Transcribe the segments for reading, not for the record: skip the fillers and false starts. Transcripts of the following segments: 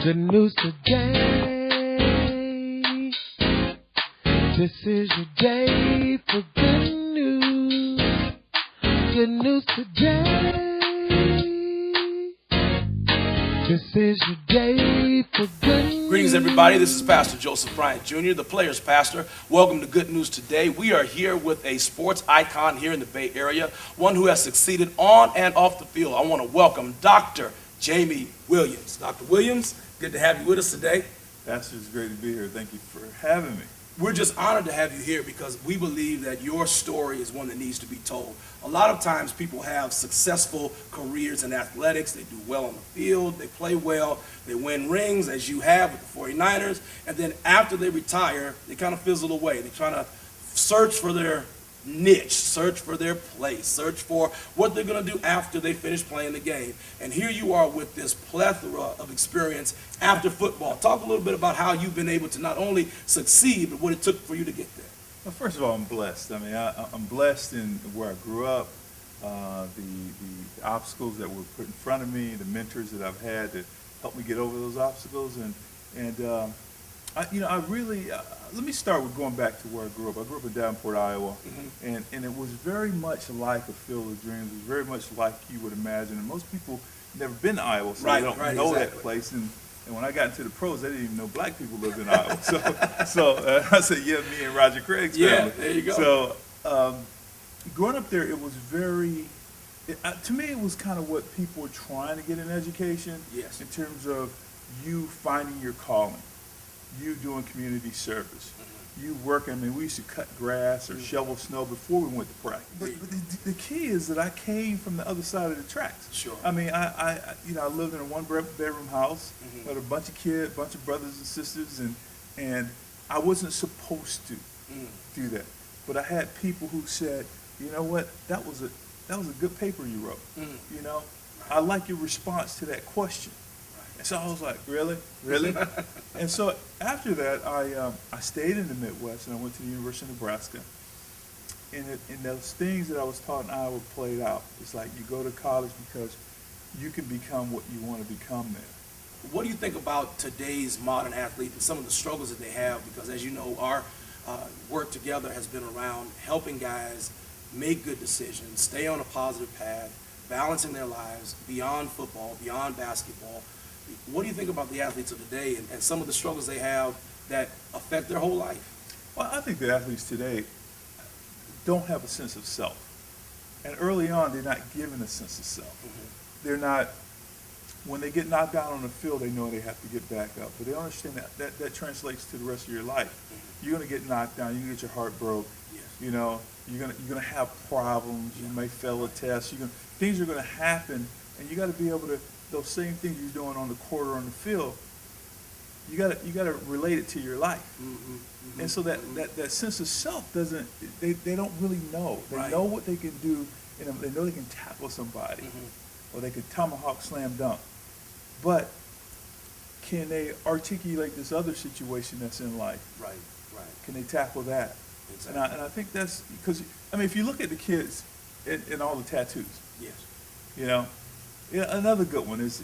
Good news today. This is your day for good news. Good news today. This is your day for good news. Greetings, everybody. This is Pastor Joseph Bryant Jr., the Players Pastor. Welcome to Good News Today. We are here with a sports icon here in the Bay Area, one who has succeeded on and off the field. I want to welcome Dr. Jamie Williams. Dr. Williams, good to have you with us today. Pastor, it's great to be here. Thank you for having me. We're just honored to have you here because we believe that your story is one that needs to be told. A lot of times people have successful careers in athletics. They do well on the field. They play well. They win rings, as you have with the 49ers. And then after they retire, they kind of fizzle away. They're trying to search for their niche, search for their place, search for what they're going to do after they finish playing the game. And here you are with this plethora of experience after football. Talk a little bit about how you've been able to not only succeed, but what it took for you to get there. Well, first of all, I'm blessed. I mean, I'm blessed in where I grew up, the obstacles that were put in front of me, the mentors that I've had that helped me get over those obstacles. Let me start with going back to where I grew up. I grew up in Davenport, Iowa, and it was very much like a field of dreams. It was very much like you would imagine. And most people never been to Iowa, so they don't know that place. And when I got into the pros, they didn't even know black people lived in Iowa. So I said, yeah, me and Roger Craig's family. Yeah, there you go. So growing up there, it was to me, it was kind of what people were trying to get in education. Yes. In terms of you finding your calling, you doing community service, you working. I mean, we used to cut grass or shovel snow before we went to practice. But the key is that I came from the other side of the tracks. Sure. I mean, I lived in a one-bedroom house with a bunch of kids, a bunch of brothers and sisters, and I wasn't supposed to do that. But I had people who said, you know what, that was a good paper you wrote. You know, I like your response to that question. And so I was like, really? And so after that, I stayed in the Midwest, and I went to the University of Nebraska. And those things that I was taught in Iowa played out. It's like you go to college because you can become what you want to become there. What do you think about today's modern athlete and some of the struggles that they have? Because as you know, our work together has been around helping guys make good decisions, stay on a positive path, balancing their lives beyond football, beyond basketball. What do you think about the athletes of today and some of the struggles they have that affect their whole life? Well, I think the athletes today don't have a sense of self. And early on, they're not given a sense of self. They're not, when they get knocked down on the field, they know they have to get back up. But they don't understand that translates to the rest of your life. You're going to get knocked down. You're going to get your heart broke. Yes. You know, you're going to have problems. You may fail a test. Things are going to happen, and you got to be able to, those same things you're doing on the court or on the field, you got to relate it to your life. And so that sense of self doesn't, they don't really know. They know what they can do, they know they can tackle somebody, or they can tomahawk slam dunk. But can they articulate this other situation that's in life? Right. Can they tackle that? Exactly. And I think that's, because, I mean, if you look at the kids and all the tattoos, Yes. you know, another good one is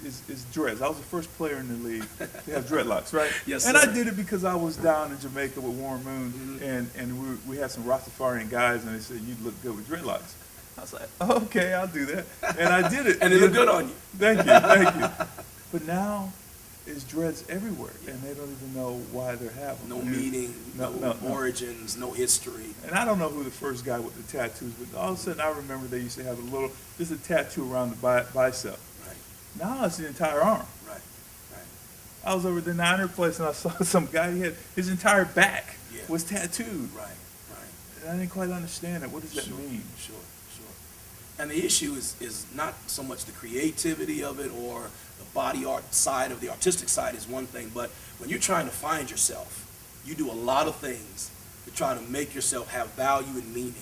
dreads. I was the first player in the league to have dreadlocks, right? Yes, and sir. I did it because I was down in Jamaica with Warren Moon, and we had some Rastafarian guys, and they said, you look good with dreadlocks. I was like, okay, I'll do that. And I did it. And they look good on you. Thank you. But now, it's dreads everywhere, and they don't even know why they're having them. No meaning, no no. origins, no history. And I don't know who the first guy with the tattoos, but all of a sudden I remember they used to have just a tattoo around the bicep. Right. Now it's the entire arm. Right. I was over at the Niner place and I saw some guy, he had his entire back Yeah. was tattooed. Right. And I didn't quite understand it. What does that mean? Sure. And the issue is not so much the creativity of it or the body art side of the artistic side is one thing, but when you're trying to find yourself, you do a lot of things to try to make yourself have value and meaning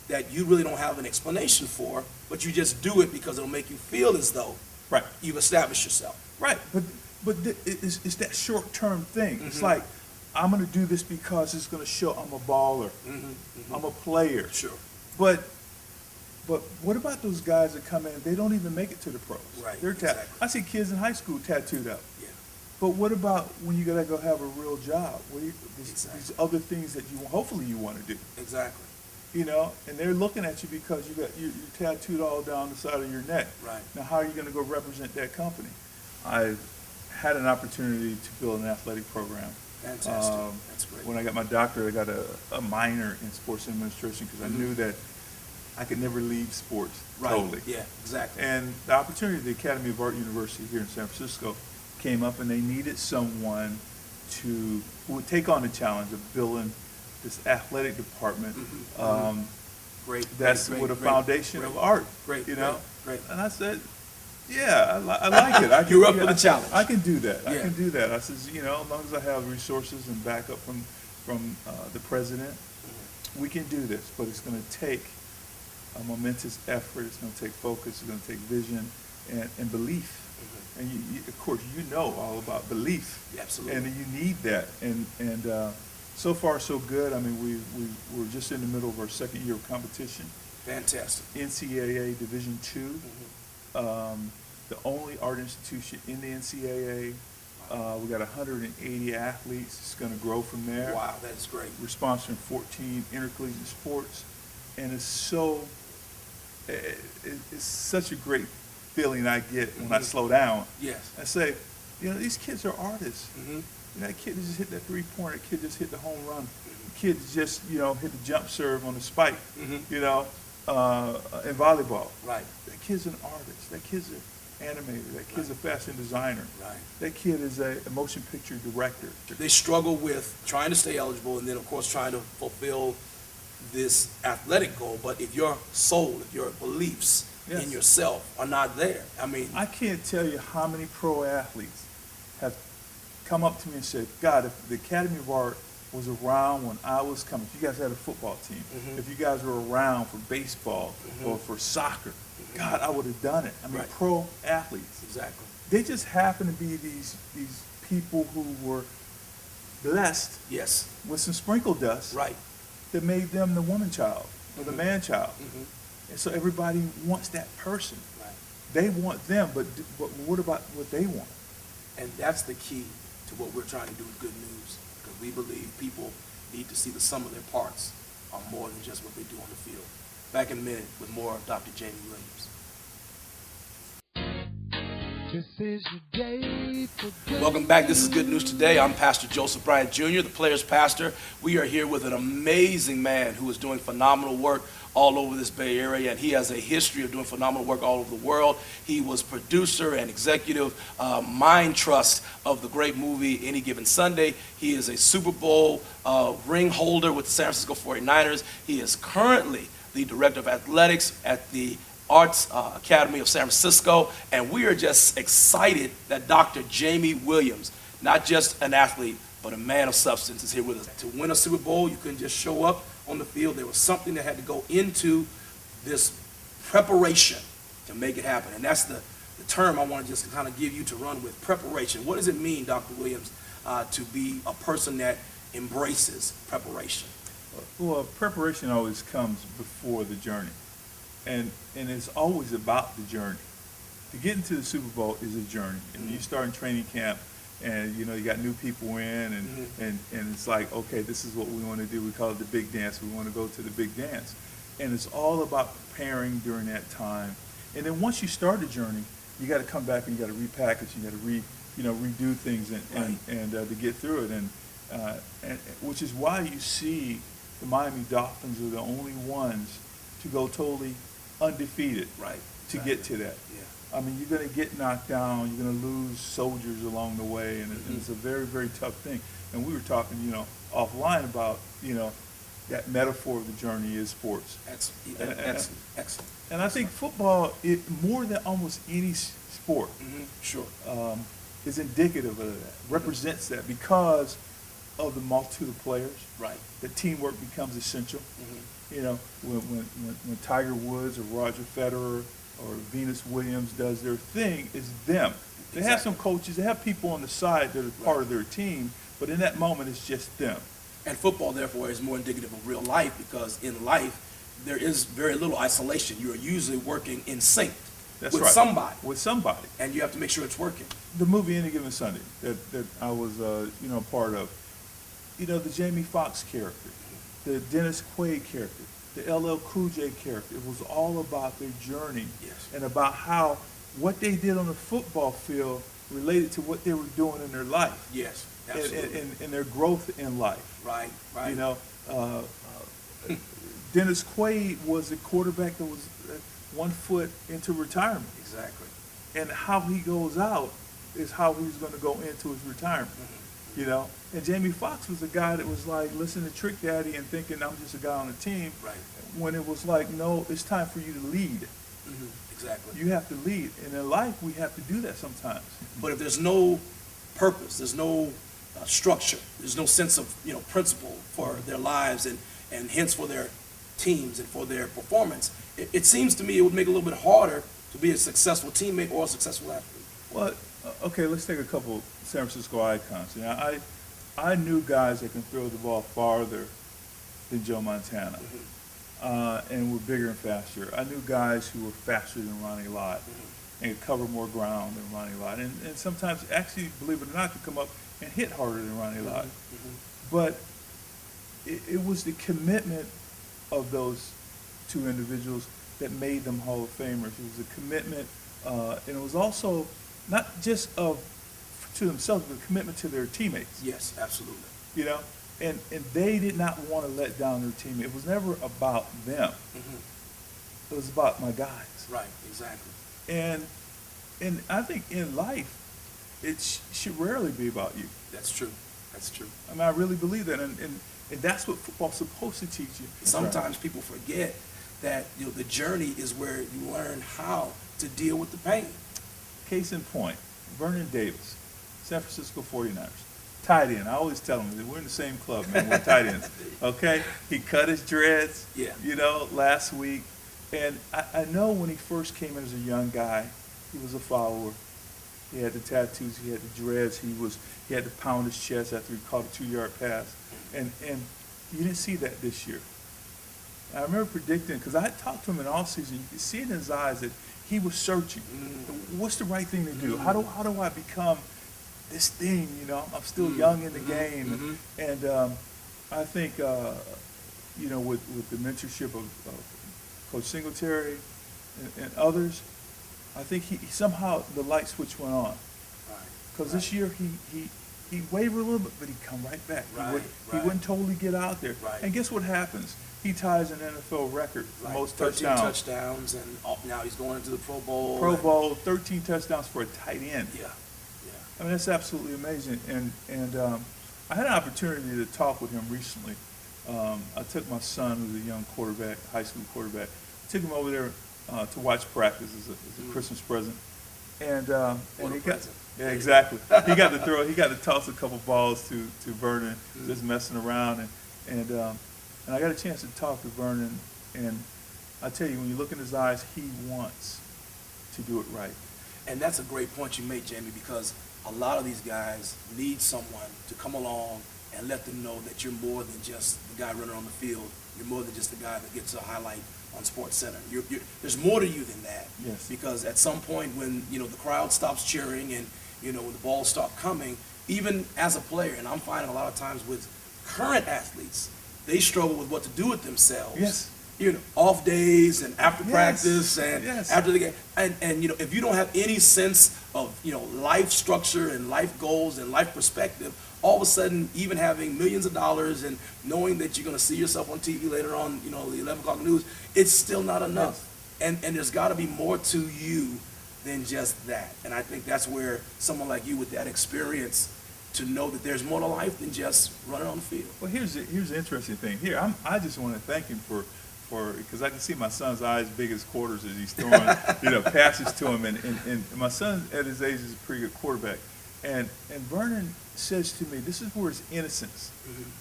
that you really don't have an explanation for, but you just do it because it'll make you feel as though you've established yourself. Right, but it's that short-term thing. It's like, I'm going to do this because it's going to show I'm a baller, I'm a player. Sure. But what about those guys that come in, they don't even make it to the pros? Right, They're exactly. I see kids in high school tattooed up. Yeah. But what about when you gotta go have a real job? These Exactly. other things that hopefully you want to do, Exactly. you know? And they're looking at you because you're tattooed all down the side of your neck. Right. Now, how are you gonna go represent that company? I had an opportunity to build an athletic program. Fantastic. That's great. When I got my doctorate, I got a minor in sports administration because I knew that I could never leave sports Right. totally. Yeah, exactly. And the opportunity at the Academy of Art University here in San Francisco came up, and they needed someone who would take on the challenge of building this athletic department. Great. That's great, with a great, foundation great, of art. Great. You know. Great. And I said, yeah, I like it. You're up for the challenge. I can do that. I Yeah. can do that. I says, you know, as long as I have resources and backup from the president, we can do this. But it's going to take a momentous effort. It's going to take focus. It's going to take vision and belief. And of course, you know all about belief. Yeah, absolutely. And you need that. And so far so good. I mean, we're just in the middle of our second year of competition. Fantastic. NCAA Division II. The only art institution in the NCAA. We got 180 athletes. It's going to grow from there. Wow, that's great. We're sponsoring 14 intercollegiate sports, and it's such a great feeling I get when I slow down. Yes. I say, you know, these kids are artists. Mm-hmm. You know, that kid just hit that three-pointer. That kid just hit the home run. The kid just, you know, hit the jump serve on the spike. Mm-hmm. You know, in volleyball. Right. That kid's an artist. That kid's an animator. That kid's a fashion designer. Right. That kid is a motion picture director. They struggle with trying to stay eligible and then, of course, trying to fulfill this athletic goal. But if your soul, if your beliefs Yes. in yourself are not there, I mean, I can't tell you how many pro athletes have come up to me and said, God, if the Academy of Art was around when I was coming, if you guys had a football team, if you guys were around for baseball or for soccer, God, I would have done it. I mean, Right. pro athletes. exactly. They just happen to be these people who were blessed Yes. with some sprinkle dust Right. that made them the woman child or the man child. Mm-hmm. And so everybody wants that person. Right. They want them, but what about what they want? And that's the key to what we're trying to do with Good News, because we believe people need to see the sum of their parts are more than just what they do on the field. Back in a minute with more of Dr. Jamie Williams. This is your day for good. Welcome back. This is Good News Today. I'm Pastor Joseph Bryant Jr., the player's pastor. We are here with an amazing man who is doing phenomenal work all over this Bay Area, and he has a history of doing phenomenal work all over the world. He was producer and executive mind trust of the great movie Any Given Sunday. He is a Super Bowl ring holder with the San Francisco 49ers. He is currently the director of athletics at the Arts Academy of San Francisco, and we are just excited that Dr. Jamie Williams, not just an athlete, but a man of substance, is here with us. To win a Super Bowl, you couldn't just show up on the field. There was something that had to go into this preparation to make it happen, and that's the term I want to just kind of give you to run with, preparation. What does it mean, Dr. Williams, to be a person that embraces preparation? Well, preparation always comes before the journey. And it's always about the journey. To get into the Super Bowl is a journey. And you start in training camp, and you know you got new people in, and it's like, okay, this is what we want to do. We call it the big dance. We want to go to the big dance, and it's all about preparing during that time. And then once you start the journey, you got to come back and you got to repackage. You got to redo things and to get through it. And which is why you see the Miami Dolphins are the only ones to go totally undefeated, Right. to get to that. Yeah. I mean, you're going to get knocked down. You're going to lose soldiers along the way, and it's a very, very tough thing. And we were talking, offline about, that metaphor of the journey is sports. Excellent. And I think football, more than almost any sport, Sure. is indicative of that, represents that because of the multitude of players. Right. The teamwork becomes essential. When Tiger Woods or Roger Federer or Venus Williams does their thing, it's them. They have some coaches, they have people on the side that are part of their team, but in that moment, it's just them. And football, therefore, is more indicative of real life, because in life, there is very little isolation. You are usually working in sync. That's with right. somebody, With somebody. and you have to make sure it's working. The movie Any Given Sunday that I was part of, the Jamie Foxx character, the Dennis Quaid character, the LL Cool J character. It was all about their journey Yes. and about how what they did on the football field related to what they were doing in their life Yes, absolutely. and their growth in life. Right, right. You know, Dennis Quaid was a quarterback that was 1 foot into retirement. Exactly. And how he goes out is how he's going to go into his retirement. Mm-hmm. You know, and Jamie Foxx was a guy that was like listening to Trick Daddy and thinking I'm just a guy on the team. Right. When it was like, no, it's time for you to lead. Mm-hmm. Exactly. You have to lead, and in life we have to do that sometimes. But if there's no purpose, there's no structure, there's no sense of principle for their lives, and hence for their teams and for their performance, it seems to me it would make it a little bit harder to be a successful teammate or a successful athlete. Well, okay, let's take a couple San Francisco icons. I knew guys that can throw the ball farther than Joe Montana. Mm-hmm. And were bigger and faster. I knew guys who were faster than Ronnie Lott and could cover more ground than Ronnie Lott. And sometimes, actually, believe it or not, could come up and hit harder than Ronnie Lott. But it was the commitment of those two individuals that made them Hall of Famers. It was a commitment, and it was also not just to themselves, but a commitment to their teammates. Yes, absolutely. You know? And they did not want to let down their team. It was never about them. Mm-hmm. It was about my guys. Right, exactly. And I think in life, it should rarely be about you. That's true. That's true. I mean, I really believe that, and that's what football's supposed to teach you. Sometimes people forget that the journey is where you learn how to deal with the pain. Case in point, Vernon Davis, San Francisco 49ers. Tight end. I always tell him that we're in the same club, man. We're tight ends. Okay? He cut his dreads, Yeah. Last week. And I know when he first came in as a young guy, he was a follower. He had the tattoos, he had the dreads, he had to pound his chest after he caught a 2-yard pass. And you didn't see that this year. I remember predicting, because I had talked to him in all season, you could see it in his eyes that he was searching. What's the right thing to do? How do I become this thing, I'm still young in the game. And I think, with the mentorship of Coach Singletary and others, I think he somehow the light switch went on. Because this year he wavered a little bit, but he'd come right back. He wouldn't totally get out there. Right. And guess what happens? He ties an NFL record for most 13 touchdowns. and now he's going into the Pro Bowl. Pro Bowl, 13 touchdowns for a tight end. Yeah. I mean, that's absolutely amazing. And I had an opportunity to talk with him recently. I took my son, who's a young quarterback, high school quarterback, took him over there to watch practice as a Christmas present. And he got, yeah, exactly. He got to toss a couple balls to Vernon, just messing around. And I got a chance to talk to Vernon, and I tell you, when you look in his eyes, he wants to do it right. And that's a great point you made, Jamie, because a lot of these guys need someone to come along and let them know that you're more than just the guy running on the field. You're more than just the guy that gets a highlight on Sports Center. There's more to you than that. Yes. Because at some point when the crowd stops cheering and when the balls start coming, even as a player, and I'm finding a lot of times with current athletes, they struggle with what to do with themselves. Yes. Off days and after practice and Yes. after the game. And if you don't have any sense of, life structure and life goals and life perspective, all of a sudden, even having millions of dollars and knowing that you're going to see yourself on TV later on, the 11 o'clock news, it's still not enough. Yes. And there's got to be more to you than just that. And I think that's where someone like you with that experience to know that there's more to life than just running on the field. Well, here's the interesting thing. Here, I just want to thank him for because I can see my son's eyes big as quarters as he's throwing passes to him, and my son at his age is a pretty good quarterback, and Vernon says to me, this is where his innocence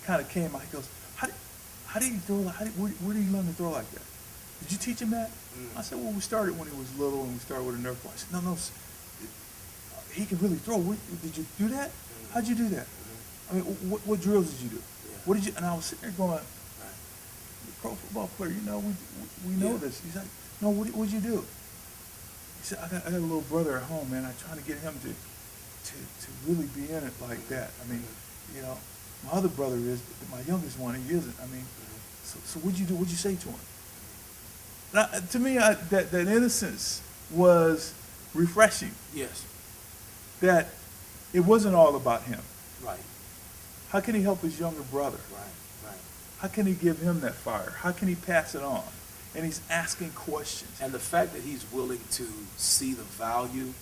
kind of came out. He goes, how did he throw? Where did he learn to throw like that? Did you teach him that? I said, well, we started when he was little, and we started with a Nerf ball. I said, no, he can really throw. Did you do that? How'd you do that? I mean, what drills did you do? What did you? And I was sitting there going, pro football player, we know this. He's like, no, what'd you do? He said, I got a little brother at home, man. I'm trying to get him to really be in it like that. I mean, you know, my other brother is, but my youngest one, he isn't. I mean, so what'd you do? What'd you say to him? To me, that innocence was refreshing. Yes. That it wasn't all about him. Right. How can he help his younger brother? Right. How can he give him that fire? How can he pass it on? And he's asking questions. And the fact that he's willing to see the value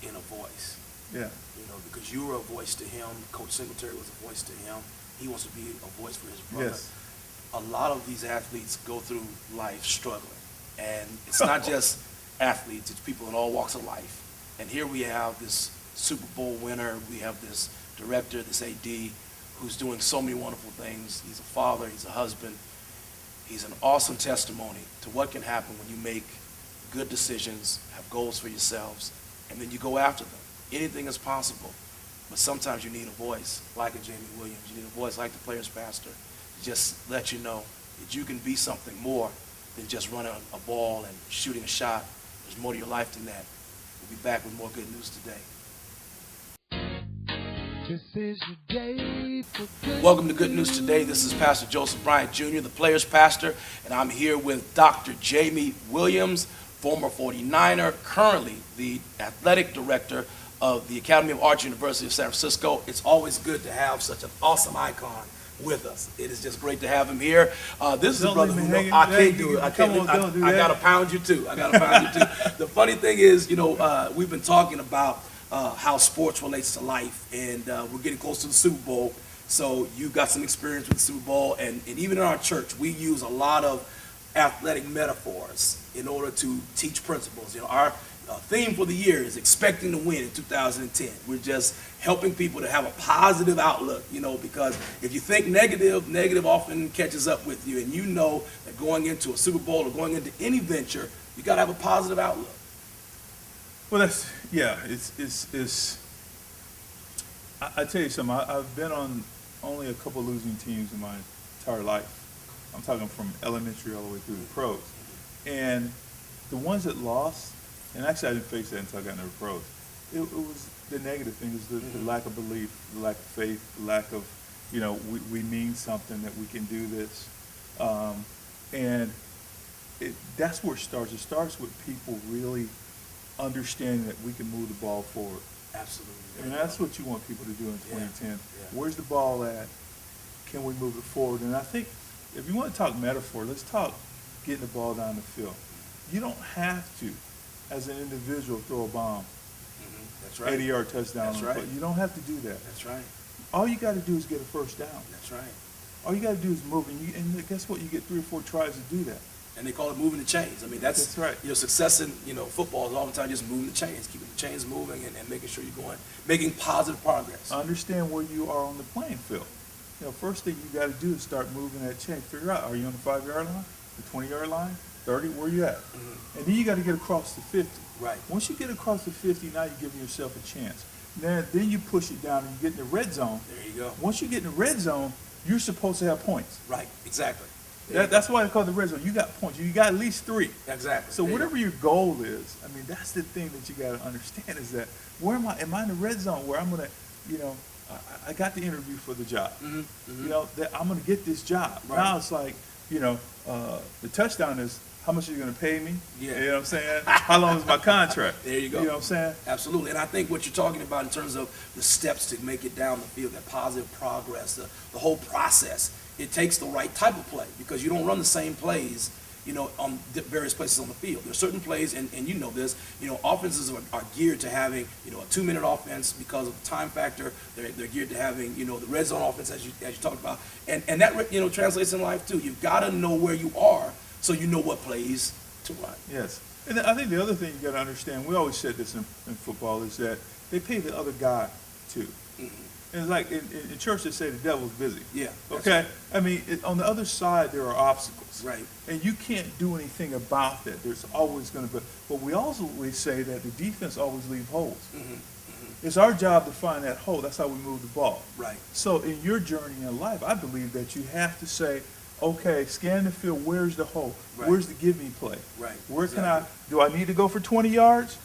in a voice. Yeah. You know, because you were a voice to him. Coach Singletary was a voice to him. He wants to be a voice for his brother. Yes. A lot of these athletes go through life struggling. And it's not just athletes, it's people in all walks of life. And here we have this Super Bowl winner. We have this director, this AD, who's doing so many wonderful things. He's a father, he's a husband. He's an awesome testimony to what can happen when you make good decisions, have goals for yourselves, and then you go after them. Anything is possible, but sometimes you need a voice like a Jamie Williams. You need a voice like the players' pastor to just let you know that you can be something more than just running a ball and shooting a shot. There's more to your life than that. We'll be back with more good news today. This is your day for good. Welcome to Good News Today. This is Pastor Joseph Bryant Jr., the players' pastor, and I'm here with Dr. Jamie Williams, former 49er, currently the athletic director of the Academy of Arts, University of San Francisco. It's always good to have such an awesome icon with us. It is just great to have him here. This is a brother who I can't do it. I gotta pound you too. The funny thing is, you know, we've been talking about how sports relates to life, and we're getting close to the Super Bowl. So you've got some experience with the Super Bowl, and even in our church, we use a lot of athletic metaphors in order to teach principles. You know, our theme for the year is expecting to win in 2010. We're just helping people to have a positive outlook, you know, because if you think negative often catches up with you, and you know that going into a Super Bowl or going into any venture, you got to have a positive outlook. Well, I tell you something, I've been on only a couple losing teams in my entire life. I'm talking from elementary all the way through the pros. And the ones that lost, and actually I didn't face that until I got into the pros, it was the negative thing, is the lack of belief, the lack of faith, the lack of, you know, we mean something, that we can do this. And that's where it starts. It starts with people really understanding that we can move the ball forward. Absolutely. And that's what you want people to do in 2010. Yeah. Where's the ball at? Can we move it forward? And I think if you want to talk metaphor, let's talk getting the ball down the field. You don't have to, as an individual, throw a bomb. That's right. 80-yard touchdown. That's right. But you don't have to do that. That's right. All you got to do is get a first down. That's right. All you got to do is move, and guess what? You get 3 or 4 tries to do that. And they call it moving the chains. I mean, that's right. You know, success in, you know, football is all the time just moving the chains, keeping the chains moving, and making sure you're making positive progress. Understand where you are on the playing field. You know, first thing you got to do is start moving that chain. Figure out, are you on the 5-yard line, the 20-yard line, 30? Where you at? And then you got to get across the 50. Right. Once you get across the 50, now you're giving yourself a chance. Then you push it down and you get in the red zone. There you go. Once you get in the red zone, you're supposed to have points. Right. Exactly. That's why they call it the red zone. You got points. You got at least 3. Exactly. So whatever your goal is, I mean, that's the thing that you got to understand, is that where am I? Am I in the red zone where I'm going to, you know, I got the interview for the job. You know, that I'm going to get this job. Right. Now it's like, you know, the touchdown is, how much are you going to pay me? Yeah. You know what I'm saying? How long is my contract? There you go. You know what I'm saying? Absolutely. And I think what you're talking about in terms of the steps to make it down the field, that positive progress, the whole process, it takes the right type of play, because you don't run the same plays, you know, on various places on the field. There are certain plays, and you know this, you know, offenses are geared to having, you know, a 2-minute offense because of the time factor. They're geared to having, you know, the red zone offense, as you talked about. And that, you know, translates in life too. You've got to know where you are so you know what plays to run. Yes. And I think the other thing you got to understand, we always said this in football, is that they pay the other guy too. And it's like in church they say the devil's busy. Yeah. Okay? Right. I mean, on the other side there are obstacles. Right. And you can't do anything about that. There's always going to be. But we also always say that the defense always leaves holes. It's our job to find that hole. That's how we move the ball. Right. So in your journey in life, I believe that you have to say, okay, scan the field, where's the hole? Right. Where's the give me play? Right. Where can Exactly. do I need to go for 20 yards?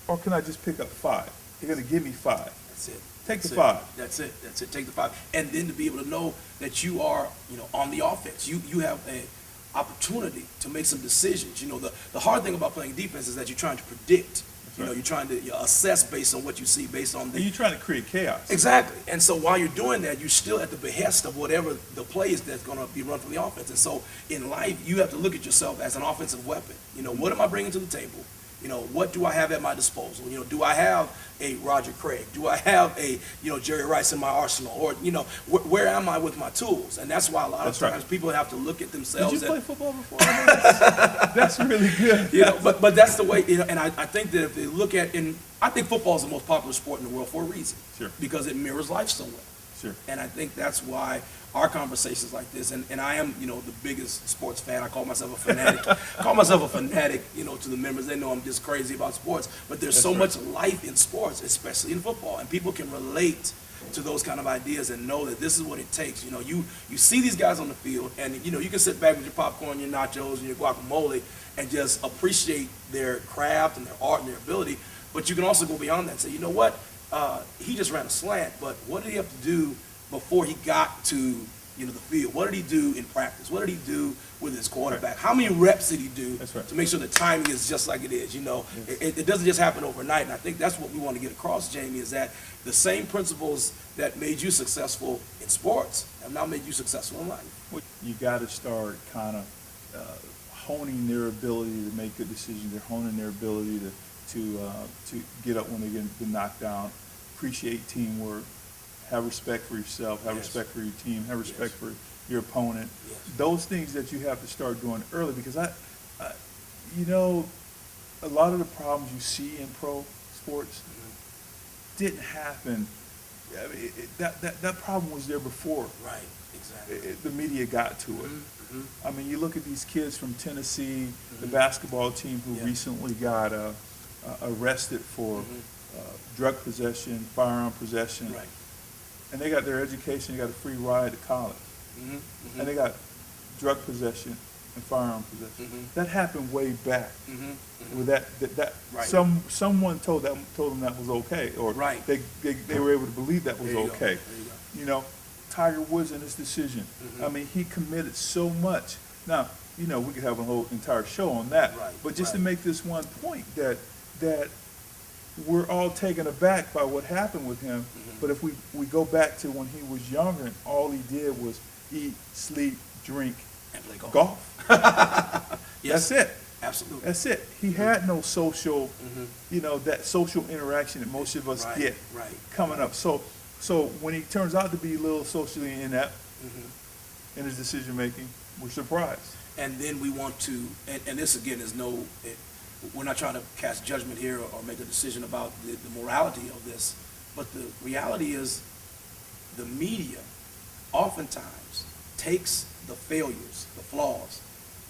Or can I just pick up 5? They're going to give me 5. That's it. Take the That's it. 5. That's it. That's it. Take the 5. And then to be able to know that you are, on the offense. You have a opportunity to make some decisions. The hard thing about playing defense is that you're trying to predict. Right. You're trying to assess based on what you see, based on And the you're trying to create chaos. exactly. And so while you're doing that, you're still at the behest of whatever the play is that's going to be run from the offense. And so in life, you have to look at yourself as an offensive weapon. What am I bringing to the table? What do I have at my disposal? Do I have a Roger Craig? Do I have a, Jerry Rice in my arsenal? Or, where am I with my tools? And that's why a lot of That's right. times people have to look at themselves. Did you and- play football before? That's really good. but that's the way, and I think that if they look at, and I think football is the most popular sport in the world for a reason. Sure. Because it mirrors life so well. Sure. And I think that's why our conversations like this, and I am, the biggest sports fan. I call myself a fanatic. To the members. They know I'm just crazy about sports. But there's That's so right. much life in sports, especially in football. And people can relate to those kind of ideas and know that this is what it takes. You see these guys on the field, and, you can sit back with your popcorn, your nachos, and your guacamole and just appreciate their craft and their art and their ability. But you can also go beyond that and say, you know what? He just ran a slant, but what did he have to do before he got to the field? What did he do in practice? What did he do with his quarterback? How many reps did he do That's right. to make sure the timing is just like it is? It doesn't just happen overnight. And I think that's what we want to get across, Jamie, is that the same principles that made you successful in sports have now made you successful in life. You got to start kind of honing their ability to make good decisions. They're honing their ability to get up when they get knocked down, appreciate teamwork, have respect for yourself, have Yes. respect for your team, have respect Yes. for your opponent. Yes. Those things that you have to start doing early, because a lot of the problems you see in pro sports didn't happen. I mean, that problem was there before Right, exactly. the media got to it. Mm-hmm. I mean, you look at these kids from Tennessee, the basketball team who Yeah. recently got arrested for drug possession, firearm possession, Right. and they got their education, they got a free ride to college, Mm-hmm. and they got drug possession and firearm possession. Mhm. That happened way back. Mm-hmm. With that Right. someone told them that was okay, or Right. they were able to believe that was There you go. okay. There you go. You know, Tiger Woods in his decision. Mhm. I mean, he committed so much. Now, we could have a whole entire show on that. Right, But just to right. make this one point that we're all taken aback by what happened with him. Mhm. But if we go back to when he was younger and all he did was eat, sleep, drink, And play golf. golf. Yes. That's it. Absolutely. That's it. He had no social, Mhm. that social interaction that most of us Right, get right. coming up. So when he turns out to be a little socially inept Mhm. in his decision making, we're surprised. And then we want to, and this again is we're not trying to cast judgment here or make a decision about the morality of this, but the reality is the media oftentimes takes the failures, the flaws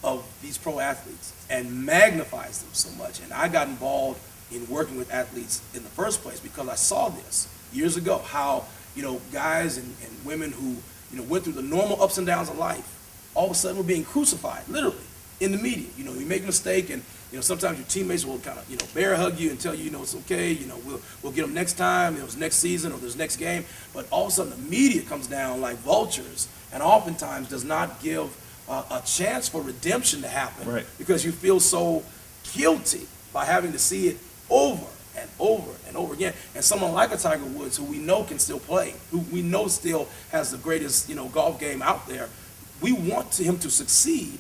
of these pro athletes and magnifies them so much. And I got involved in working with athletes in the first place because I saw this years ago, how, guys and women who, went through the normal ups and downs of life, all of a sudden were being crucified, literally, in the media. You make a mistake and, sometimes your teammates will kind of, bear hug you and tell you, it's okay, we'll get them next time, it's next season or this next game. But all of a sudden the media comes down like vultures and oftentimes does not give a chance for redemption to happen. Right. Because you feel so guilty by having to see it over and over and over again. And someone like a Tiger Woods, who we know can still play, who we know still has the greatest, golf game out there, we want him to succeed,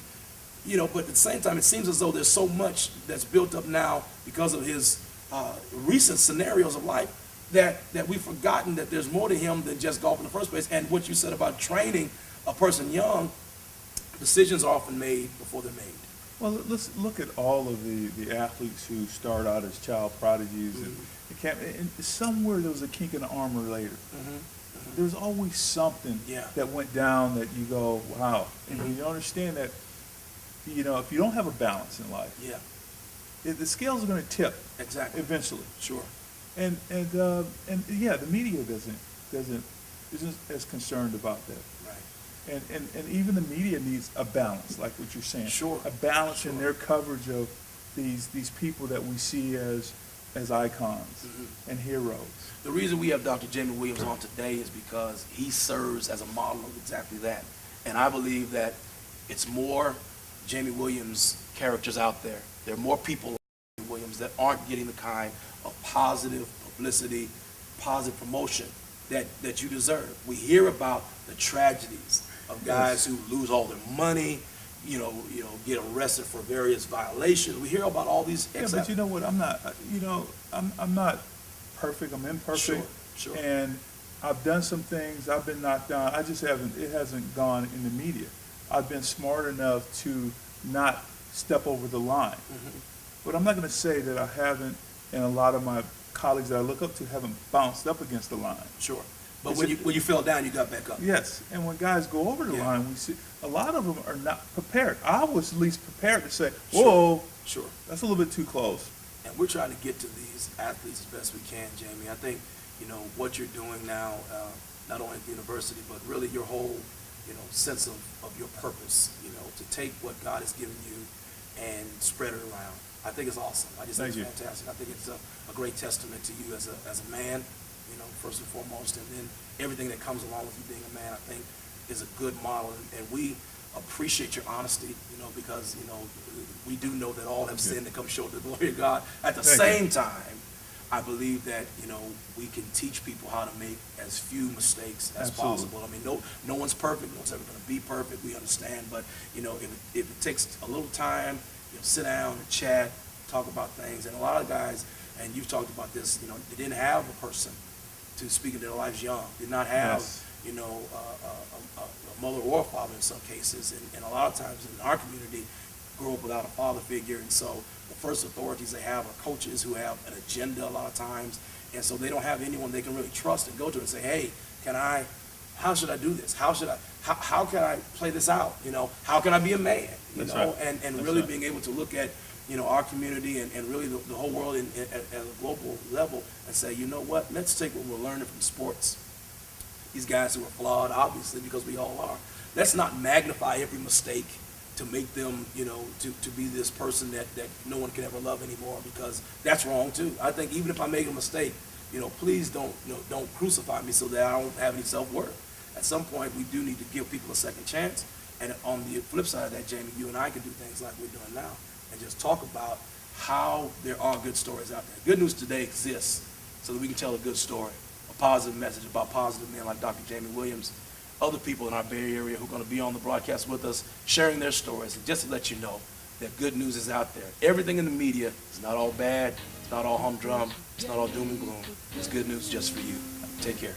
but at the same time, it seems as though there's so much that's built up now because of his recent scenarios of life that we've forgotten that there's more to him than just golf in the first place. And what you said about training a person young, decisions are often made before they're made. Well, let's look at all of the athletes who start out as child prodigies, and somewhere there was a kink in the armor later. There's always something Yeah. that went down that you go, wow. And you understand that, if you don't have a balance in life, Yeah, the scales are going to tip exactly. eventually. Sure. And yeah, the media isn't as concerned about that. Right. And even the media needs a balance, like what you're saying. Sure. A balance Sure. in their coverage of these people that we see as icons and heroes. The reason we have Dr. Jamie Williams on today is because he serves as a model of exactly that. And I believe that it's more Jamie Williams characters out there. There are more people like Jamie Williams that aren't getting the kind of positive publicity, positive promotion that you deserve. We hear about the tragedies of guys who lose all their money, get arrested for various violations. We hear about all these. Yeah, but you know what? I'm not perfect. I'm imperfect. Sure. And I've done some things. I've been knocked down. It hasn't gone in the media. I've been smart enough to not step over the line. But I'm not going to say that I haven't, and a lot of my colleagues that I look up to haven't bounced up against the line. Sure. But when you fell down, you got back up. Yes, and when guys go over the line, we see a lot of them are not prepared. I was at least prepared to say, "Whoa, Sure. that's a little bit too close." And we're trying to get to these athletes as best we can, Jamie. I think, what you're doing now, not only at the university, but really your whole, sense of your purpose, to take what God has given you and spread it around. I think it's awesome. I just think it's fantastic. I think it's a great testament to you as a man, first and foremost, and then everything that comes along with you being a man, I think, is a good model. And we appreciate your honesty, because, we do know that all have sinned and come short of the glory of God. At the same time, I believe that, we can teach people how to make as few mistakes as possible. I mean, no one's perfect. No one's ever going to be perfect. We understand. But, if it takes a little time, sit down and chat, talk about things. And a lot of guys, and you've talked about this, they didn't have a person to speak of their lives young, did not have, a mother or a father in some cases. And a lot of times in our community, grow up without a father figure. And so the first authorities they have are coaches who have an agenda a lot of times. And so they don't have anyone they can really trust and go to and say, hey, how should I do this? How can I play this out? How can I be a man? And really being able to look at, our community and really the whole world at a global level and say, you know what, let's take what we're learning from sports. These guys who are flawed, obviously, because we all are. Let's not magnify every mistake to make them, to be this person that no one can ever love anymore, because that's wrong too. I think even if I make a mistake, please don't crucify me so that I don't have any self-worth. At some point, we do need to give people a second chance. And on the flip side of that, Jamie, you and I can do things like we're doing now and just talk about how there are good stories out there. Good News Today exists so that we can tell a good story, a positive message about positive men like Dr. Jamie Williams, other people in our Bay Area who are going to be on the broadcast with us, sharing their stories, and just to let you know that good news is out there. Everything in the media is not all bad, it's not all humdrum, it's not all doom and gloom. It's good news just for you. Take care.